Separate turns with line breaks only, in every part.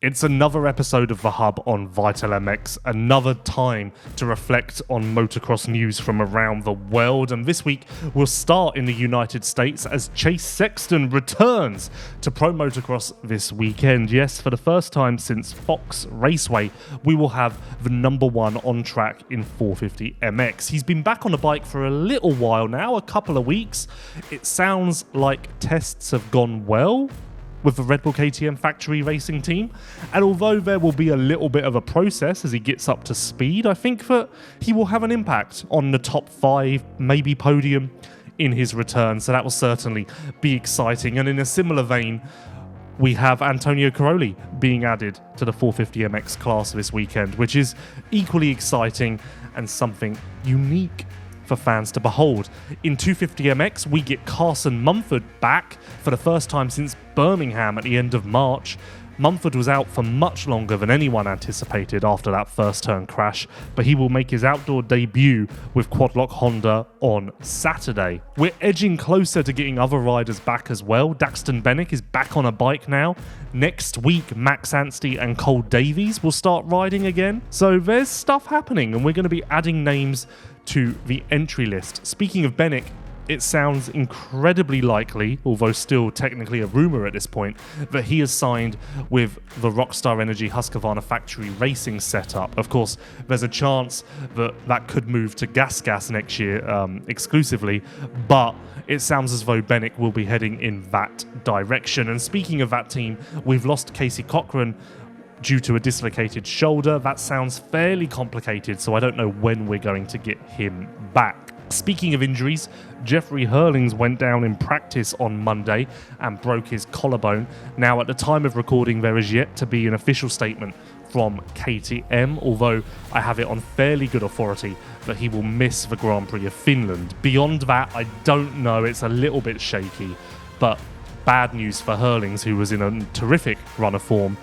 It's another episode of The Hub on Vital MX, another time to reflect on motocross news from around the world, and this week we'll start in the United States as Chase Sexton returns to Pro Motocross this weekend. Yes, for the first time since Fox Raceway, we will have the number one on track in 450 MX. He's been back on the bike for a little while now, a couple of weeks. It sounds like tests have gone well with the Red Bull KTM factory racing team, and although there will be a little bit of a process as he gets up to speed, I think that he will have an impact on the top 5, maybe podium in his return, so that will certainly be exciting. And in a similar vein, we have Antonio Caroli being added to the 450 MX class this weekend, which is equally exciting and something unique for fans to behold. In 250 MX, we get Carson Mumford back for the first time since Birmingham at the end of March. Mumford was out for much longer than anyone anticipated after that first turn crash, but he will make his outdoor debut with Quadlock Honda on Saturday. We're edging closer to getting other riders back as well. Daxton Bennick is back on a bike now. Next week, Max Anstey and Cole Davies will start riding again. So there's stuff happening, and we're going to be adding names to the entry list. Speaking of Bennick, it sounds incredibly likely, although still technically a rumour at this point, that he has signed with the Rockstar Energy Husqvarna factory racing setup. Of course, there's a chance that that could move to Gas next year exclusively, but it sounds as though Bennick will be heading in that direction. And speaking of that team, we've lost Casey Cochran due to a dislocated shoulder. That sounds fairly complicated, so I don't know when we're going to get him back. Speaking of injuries, Jeffrey Herlings went down in practice on Monday and broke his collarbone. Now, at the time of recording, there is yet to be an official statement from KTM, although I have it on fairly good authority that he will miss the Grand Prix of Finland. Beyond that, I don't know. It's a little bit shaky, but bad news for Herlings, who was in a terrific run of form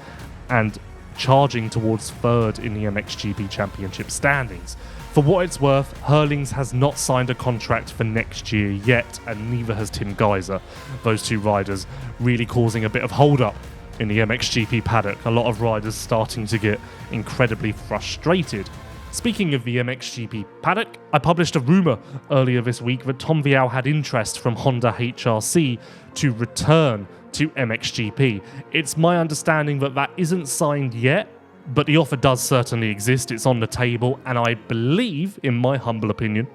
and charging towards third in the MXGP Championship standings. For what it's worth, Herlings has not signed a contract for next year yet, and neither has Tim Geiser. Those two riders really causing a bit of hold-up in the MXGP paddock. A lot of riders starting to get incredibly frustrated. Speaking of the MXGP paddock, I published a rumour earlier this week that Tom Vial had interest from Honda HRC to return to MXGP. It's my understanding that that isn't signed yet, but the offer does certainly exist. It's on the table, and I believe, in my humble opinion,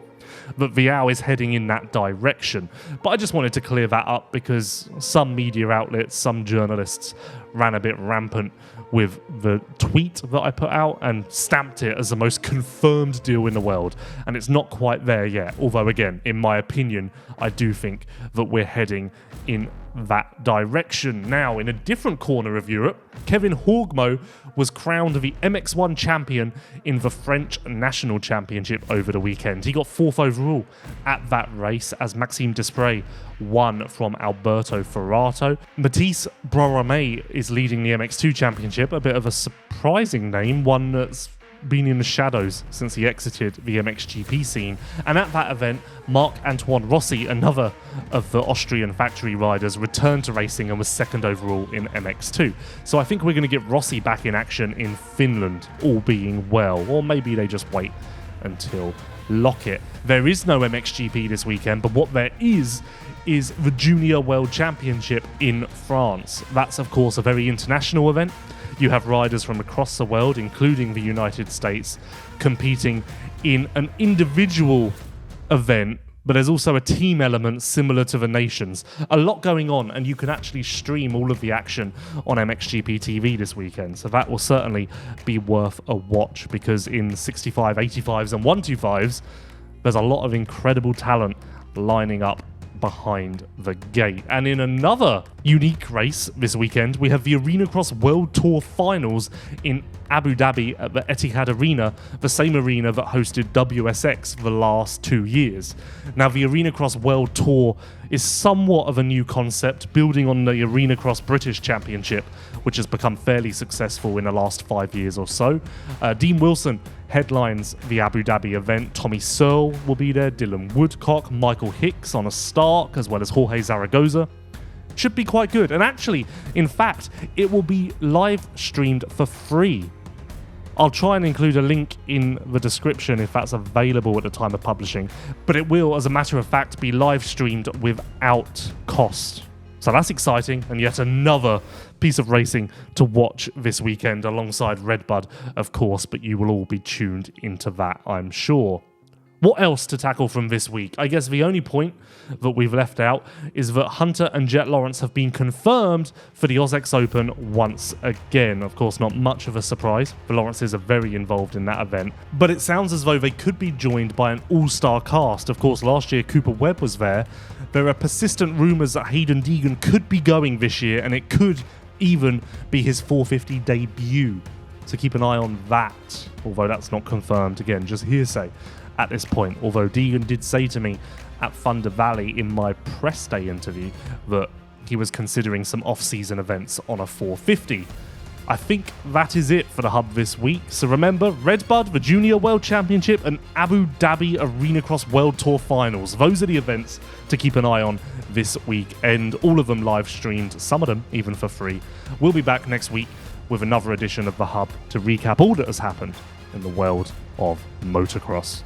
that Vial is heading in that direction. But I just wanted to clear that up because some media outlets, some journalists ran a bit rampant with the tweet that I put out and stamped it as the most confirmed deal in the world. And it's not quite there yet. Although, again, in my opinion, I do think that we're heading in that direction. Now, in a different corner of Europe, Kevin Horgmo was crowned the MX1 champion in the French National Championship over the weekend. He got 4th overall at that race as Maxime Desprez won from Alberto Ferrato. Matisse Broramé is leading the MX2 Championship, a bit of a surprising name, one that's been in the shadows since he exited the MXGP scene. And at that event, Marc-Antoine Rossi, another of the Austrian factory riders, returned to racing and was 2nd overall in MX2. So I think we're going to get Rossi back in action in Finland, all being well. Or maybe they just wait until Lockett. There is no MXGP this weekend, but what there is the Junior World Championship in France. That's, of course, a very international event. You have riders from across the world, including the United States, competing in an individual event, but there's also a team element similar to the Nations. A lot going on, and you can actually stream all of the action on MXGP TV this weekend, so that will certainly be worth a watch, because in 65, 85s and 125s, there's a lot of incredible talent lining up behind the gate. And in another unique race this weekend, we have the Arena Cross World Tour Finals in Abu Dhabi at the Etihad Arena, the same arena that hosted WSX for the last 2 years. Now, the Arena Cross World Tour is somewhat of a new concept, building on the Arena Cross British Championship, which has become fairly successful in the last 5 years or so. Dean Wilson headlines the Abu Dhabi event. Tommy Searle will be there, Dylan Woodcock, Michael Hicks on a Stark, as well as Jorge Zaragoza. should be quite good. And actually, in fact, it will be live streamed for free. I'll try and include a link in the description if that's available at the time of publishing, but it will, as a matter of fact, be live streamed without cost. So that's exciting, and yet another piece of racing to watch this weekend alongside Redbud, of course, but you will all be tuned into that, I'm sure. What else to tackle from this week? I guess the only point that we've left out is that Hunter and Jet Lawrence have been confirmed for the AUS-X Open once again. Of course, not much of a surprise. The Lawrences are very involved in that event. But it sounds as though they could be joined by an all-star cast. Of course, last year Cooper Webb was there. There are persistent rumours that Hayden Deegan could be going this year, and it could even be his 450 debut. So keep an eye on that, although that's not confirmed. Again, just hearsay at this point, although Deegan did say to me at Thunder Valley in my press day interview that he was considering some off-season events on a 450. I think that is it for the Hub this week. So remember, Redbud, the Junior World Championship, and Abu Dhabi Arena Cross World Tour Finals. Those are the events to keep an eye on this weekend. All of them live streamed, some of them even for free. We'll be back next week with another edition of the Hub to recap all that has happened in the world of motocross.